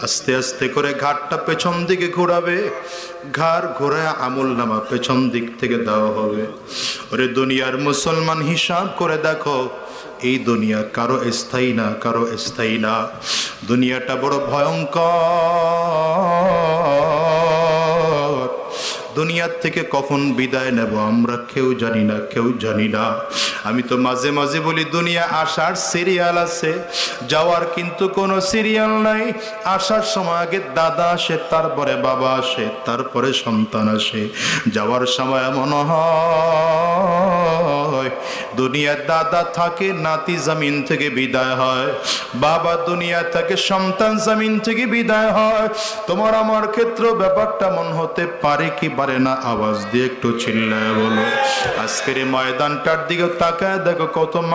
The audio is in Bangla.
আস্তে আস্তে করে ঘাটটা পেছন দিকে ঘোরাবে, ঘাড় ঘোরায় আমল নামা পেছন দিক থেকে দেওয়া হবে। ওরে দুনিয়ার মুসলমান, হিসাব করে দেখো, এই দুনিয়া কারো স্থায়ী না, কারো স্থায়ী না। দুনিয়াটা বড় ভয়ঙ্কর। দুনিয়ার থেকে কখন বিদায় নেব আমরা কেউ জানি না, কেউ জানি না। আমি তো মাঝে মাঝে বলি, দুনিয়া আসার সিরিয়াল আছে, যাওয়ার কিন্তু কোনো সিরিয়াল নাই। আসার সময় আগে দাদা আসে, তারপরে বাবা আসে, তারপরে সন্তান আসে। যাওয়ার সময় এমন হয় দুনিয়ার দাদা থাকে, নাতি জমিন থেকে বিদায় হয়, বাবা দুনিয়া থেকে, সন্তান জমিন থেকে বিদায় হয়। তোমার আমার ক্ষেত্রে ব্যাপারটা মন হতে পারে কি পারে না? আওয়াজ দিয়ে একটু চিল্লায় বলো। আজকের এই ময়দানটার দিকে তাকায় দেখো, কত